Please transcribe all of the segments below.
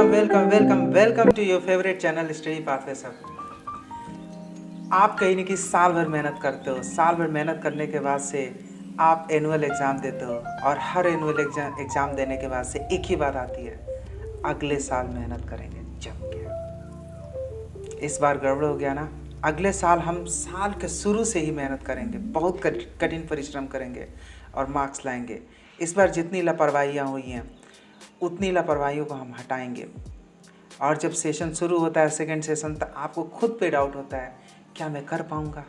Welcome to your favourite channel study pathway सब। आप कहीं ना कहीं साल भर मेहनत करते हो, साल भर मेहनत करने के बाद से आप एनुअल एग्ज़ाम देते हो और हर एनुअल एग्ज़ाम देने के बाद से एक ही बात आती है, अगले साल मेहनत करेंगे जम के। इस बार गड़बड़ हो गया ना। अगले साल हम साल के शुरू से ही मेहनत करेंगे, बहुत कठिन परिश्रम करेंगे और मार्क्स लाएंगे। इस बार जितनी लापरवाहियाँ हुई हैं उतनी लापरवाहियों को हम हटाएंगे। और जब सेशन शुरू होता है, सेकंड सेशन, तो आपको खुद पे डाउट होता है क्या मैं कर पाऊँगा।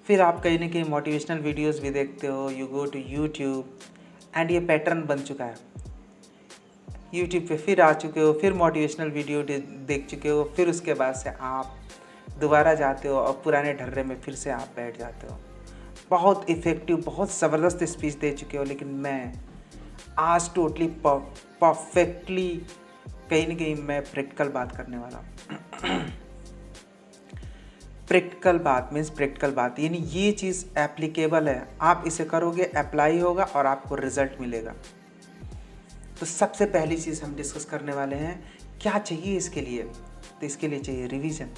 फिर आप कहीं ना कहीं मोटिवेशनल वीडियोस भी देखते हो, you go to YouTube and ये पैटर्न बन चुका है। यूट्यूब पे फिर आ चुके हो, फिर मोटिवेशनल वीडियो देख चुके हो, फिर उसके बाद से आप दोबारा जाते हो और पुराने ढर्रे में फिर से आप बैठ जाते हो। बहुत इफ़ेक्टिव, बहुत ज़बरदस्त स्पीच दे चुके हो, लेकिन मैं आज टोटली परफेक्टली कहीं ना कहीं मैं प्रैक्टिकल बात करने वाला हूँ। प्रैक्टिकल बात मीन्स प्रैक्टिकल बात, यानी ये चीज़ एप्लीकेबल है, आप इसे करोगे, अप्लाई होगा और आपको रिजल्ट मिलेगा। तो सबसे पहली चीज़ हम डिस्कस करने वाले हैं, क्या चाहिए इसके लिए। तो इसके लिए चाहिए रिवीजन।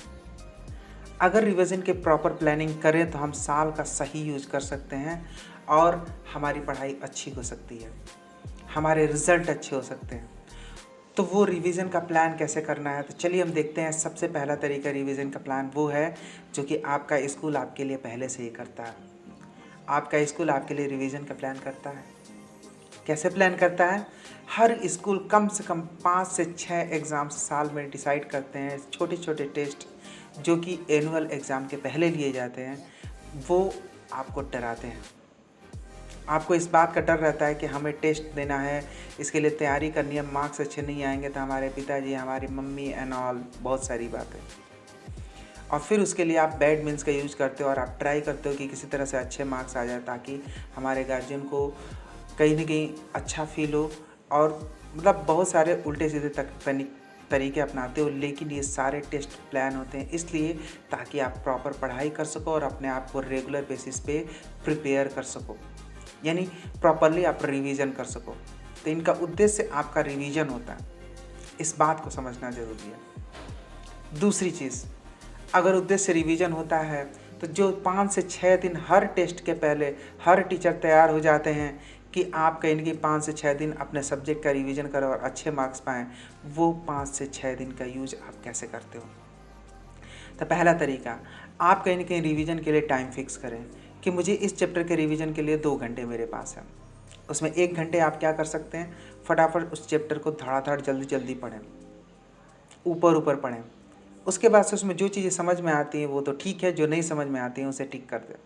अगर रिवीजन के प्रॉपर प्लानिंग करें तो हम साल का सही यूज कर सकते हैं और हमारी पढ़ाई अच्छी हो सकती है, हमारे रिजल्ट अच्छे हो सकते हैं। तो वो रिवीजन का प्लान कैसे करना है, तो चलिए हम देखते हैं। सबसे पहला तरीका रिवीजन का प्लान वो है जो कि आपका स्कूल आपके लिए पहले से ही करता है। आपका स्कूल आपके लिए रिवीजन का प्लान करता है। कैसे प्लान करता है? हर स्कूल कम से कम 5 से 6 एग्ज़ाम्स साल में डिसाइड करते हैं। छोटे छोटे टेस्ट जो कि एनुअल एग्ज़ाम के पहले लिए जाते हैं, वो आपको डराते हैं। आपको इस बात का डर रहता है कि हमें टेस्ट देना है, इसके लिए तैयारी करनी है, मार्क्स अच्छे नहीं आएंगे तो हमारे पिताजी, हमारी मम्मी एंड ऑल, बहुत सारी बातें। और फिर उसके लिए आप बैड मीन्स का यूज़ करते हो और आप ट्राई करते हो कि किसी तरह से अच्छे मार्क्स आ जाए ताकि हमारे गार्जियन को कहीं ना कहीं अच्छा फील हो। और मतलब बहुत सारे उल्टे सीधे तरीके अपनाते हो, लेकिन ये सारे टेस्ट प्लान होते हैं इसलिए ताकि आप प्रॉपर पढ़ाई कर सको और अपने आप को रेगुलर बेसिस पे प्रिपेयर कर सको, यानी प्रॉपरली आप रिवीजन कर सको। तो इनका उद्देश्य आपका रिवीजन होता है, इस बात को समझना ज़रूरी है। दूसरी चीज़, अगर उद्देश्य रिवीजन होता है तो जो 5 से 6 दिन हर टेस्ट के पहले हर टीचर तैयार हो जाते हैं कि आप कहीं ना कहीं 5 से 6 दिन अपने सब्जेक्ट का रिवीजन करो और अच्छे मार्क्स पाएँ, वो 5 से 6 दिन का यूज आप कैसे करते हो। तो पहला तरीका, आप कहीं ना कहीं रिवीजन के लिए टाइम फिक्स करें कि मुझे इस चैप्टर के रिवीजन के लिए 2 घंटे मेरे पास है। उसमें 1 घंटे आप क्या कर सकते हैं, फटाफट उस चैप्टर को धड़ाधड़ जल्दी पढ़ें, ऊपर पढ़ें। उसके बाद से उसमें जो चीज़ें समझ में आती हैं वो तो ठीक है, जो नहीं समझ में आती हैं उसे टिक कर दें।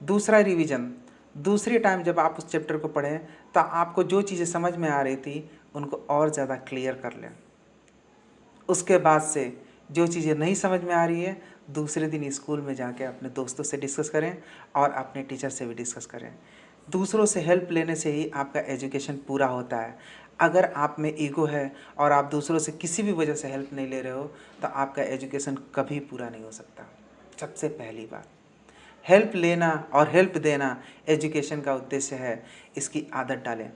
दूसरा रिवीजन, दूसरी टाइम जब आप उस चैप्टर को पढ़ें तो आपको जो चीज़ें समझ में आ रही थी उनको और ज़्यादा क्लियर कर लें। उसके बाद से जो चीज़ें नहीं समझ में आ रही है, दूसरे दिन स्कूल में जाके अपने दोस्तों से डिस्कस करें और अपने टीचर से भी डिस्कस करें। दूसरों से हेल्प लेने से ही आपका एजुकेशन पूरा होता है। अगर आप में ईगो है और आप दूसरों से किसी भी वजह से हेल्प नहीं ले रहे हो तो आपका एजुकेशन कभी पूरा नहीं हो सकता। सबसे पहली बात, हेल्प लेना और हेल्प देना एजुकेशन का उद्देश्य है, इसकी आदत डालें।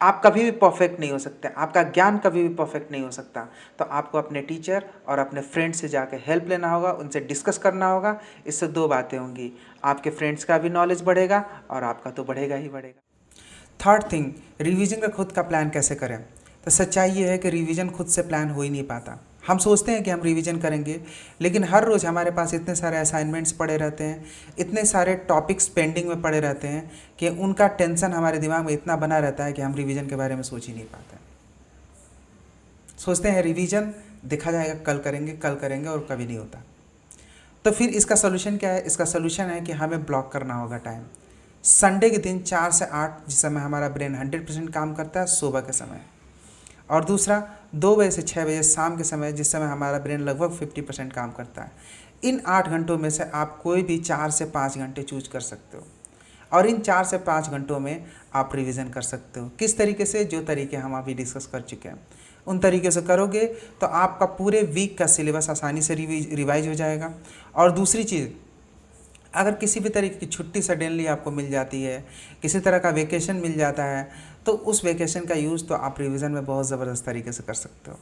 आप कभी भी परफेक्ट नहीं हो सकते, आपका ज्ञान कभी भी परफेक्ट नहीं हो सकता, तो आपको अपने टीचर और अपने फ्रेंड से जाके हेल्प लेना होगा, उनसे डिस्कस करना होगा। इससे 2 बातें होंगी, आपके फ्रेंड्स का भी नॉलेज बढ़ेगा और आपका तो बढ़ेगा ही बढ़ेगा। थर्ड थिंग, रिवीजन का खुद का प्लान कैसे करें। तो सच्चाई ये है कि रिवीजन खुद से प्लान हो ही नहीं पाता। हम सोचते हैं कि हम रिवीजन करेंगे, लेकिन हर रोज़ हमारे पास इतने सारे असाइनमेंट्स पड़े रहते हैं, इतने सारे टॉपिक्स पेंडिंग में पड़े रहते हैं कि उनका टेंशन हमारे दिमाग में इतना बना रहता है कि हम रिवीजन के बारे में सोच ही नहीं पाते। सोचते हैं रिवीजन देखा जाएगा, कल करेंगे और कभी नहीं होता। तो फिर इसका सोल्यूशन क्या है? इसका सोल्यूशन है कि हमें ब्लॉक करना होगा टाइम। संडे के दिन 4 से 8 जिस समय हमारा ब्रेन 100% काम करता है, सुबह के समय, और दूसरा 2 बजे से 6 बजे शाम के समय जिस समय हमारा ब्रेन लगभग 50% काम करता है। इन 8 घंटों में से आप कोई भी 4 से 5 घंटे चूज कर सकते हो और इन 4 से 5 घंटों में आप रिवीजन कर सकते हो। किस तरीके से? जो तरीके हम अभी डिस्कस कर चुके हैं उन तरीके से करोगे तो आपका पूरे वीक का सिलेबस आसानी से रिवाइज हो जाएगा। और दूसरी चीज़, अगर किसी भी तरीके की छुट्टी सडनली आपको मिल जाती है, किसी तरह का वेकेशन मिल जाता है, तो उस वेकेशन का यूज़ तो आप रिवीजन में बहुत ज़बरदस्त तरीके से कर सकते हो।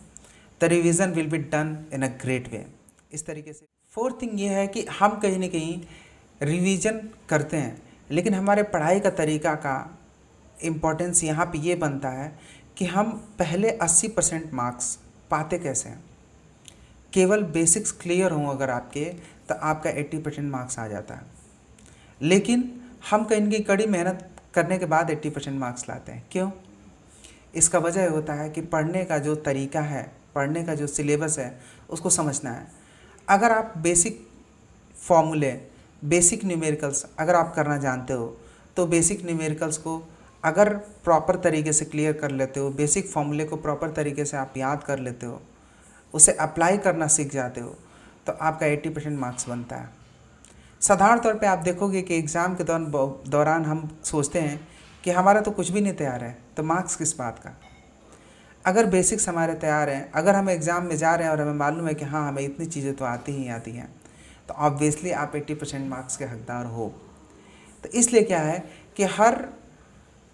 The revision will be done in a great way. इस तरीके से फोर्थ थिंग ये है कि हम कहीं ना कहीं रिवीजन करते हैं, लेकिन हमारे पढ़ाई का तरीका का इम्पोर्टेंस यहाँ पे ये बनता है कि हम पहले 80% मार्क्स पाते कैसे हैं। केवल बेसिक्स क्लियर हों अगर आपके, तो आपका 80% मार्क्स आ जाता है। लेकिन हम कहीं की कड़ी मेहनत करने के बाद 80% मार्क्स लाते हैं। क्यों? इसका वजह होता है कि पढ़ने का जो तरीका है, पढ़ने का जो सिलेबस है, उसको समझना है। अगर आप बेसिक फॉर्मूले, बेसिक न्यूमेरिकल्स अगर आप करना जानते हो, तो बेसिक न्यूमेरिकल्स को अगर प्रॉपर तरीके से क्लियर कर लेते हो, बेसिक फॉर्मूले को प्रॉपर तरीके से आप याद कर लेते हो, उसे अप्लाई करना सीख जाते हो, तो आपका 80% मार्क्स बनता है। साधारण तौर पे आप देखोगे कि एग्ज़ाम के दौरान हम सोचते हैं कि हमारा तो कुछ भी नहीं तैयार है, तो मार्क्स किस बात का। अगर बेसिक्स हमारे तैयार हैं, अगर हम एग्ज़ाम में जा रहे हैं और हमें मालूम है कि हाँ हमें इतनी चीज़ें तो आती ही आती हैं, तो ऑब्वियसली आप 80% मार्क्स के हकदार हो। तो इसलिए क्या है कि हर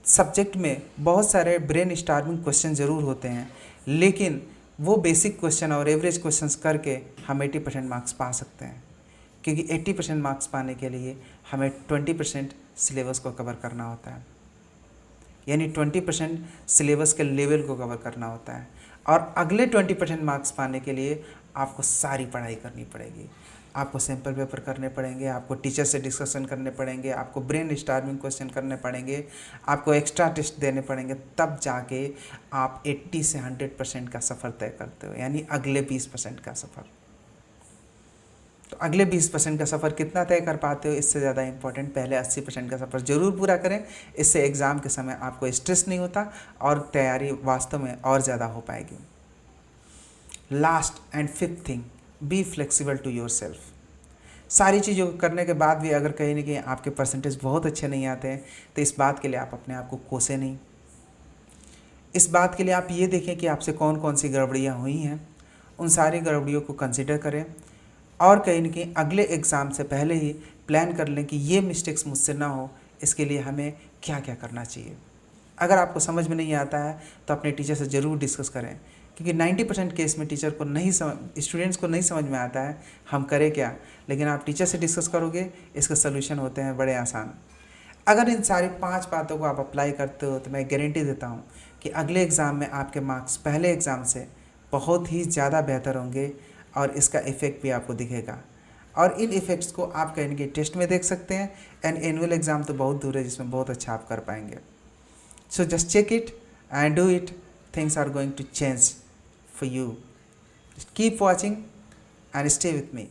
सब्जेक्ट में बहुत सारे ब्रेन स्टार्मिंग क्वेश्चन ज़रूर होते हैं, लेकिन वो बेसिक क्वेश्चन और एवरेज क्वेश्चंस करके हम 80% मार्क्स पा सकते हैं। क्योंकि 80% मार्क्स पाने के लिए हमें 20% सिलेबस को कवर करना होता है, यानी 20% सिलेबस के लेवल को कवर करना होता है। और अगले 20% मार्क्स पाने के लिए आपको सारी पढ़ाई करनी पड़ेगी। आपको सैम्पल पेपर करने पड़ेंगे, आपको टीचर से डिस्कशन करने पड़ेंगे, आपको ब्रेन स्टार्मिंग क्वेश्चन करने पड़ेंगे, आपको एक्स्ट्रा टेस्ट देने पड़ेंगे, तब जाके आप 80 से 100% का सफ़र तय करते हो, यानी अगले 20% का सफ़र। तो अगले 20% का सफ़र कितना तय कर पाते हो, इससे ज़्यादा इम्पोर्टेंट पहले 80% का सफ़र ज़रूर पूरा करें। इससे एग्ज़ाम के समय आपको स्ट्रेस नहीं होता और तैयारी वास्तव में और ज़्यादा हो पाएगी। Last and fifth thing, be flexible to yourself. सारी चीज़ों को करने के बाद भी अगर कहीं ना कहीं आपके परसेंटेज बहुत अच्छे नहीं आते हैं, तो इस बात के लिए आप अपने आप को कोसे नहीं। इस बात के लिए आप ये देखें कि आपसे कौन कौन सी गड़बड़ियाँ हुई हैं, उन सारी गड़बड़ियों को कंसिडर करें और कहीं ना कहीं अगले एग्ज़ाम से पहले ही प्लान कर लें कि ये मिस्टेक्स मुझसे ना हो, इसके लिए हमें क्या क्या करना चाहिए। अगर आपको समझ में नहीं आता है तो अपने टीचर से ज़रूर डिस्कस करें, क्योंकि 90% केस में टीचर को नहीं स्टूडेंट्स को नहीं समझ में आता है हम करें क्या। लेकिन आप टीचर से डिस्कस करोगे, इसके सोल्यूशन होते हैं बड़े आसान। अगर इन सारी 5 बातों को आप अप्लाई करते हो, तो मैं गारंटी देता हूँ कि अगले एग्ज़ाम में आपके मार्क्स पहले एग्ज़ाम से बहुत ही ज़्यादा बेहतर होंगे और इसका इफ़ेक्ट भी आपको दिखेगा। और इन इफ़ेक्ट्स को आप कहीं के टेस्ट में देख सकते हैं, एंड एनुअल एग्ज़ाम तो बहुत दूर है जिसमें बहुत अच्छा आप कर पाएंगे। So just check it and do it, things are going to change for you. Just keep watching and stay with me.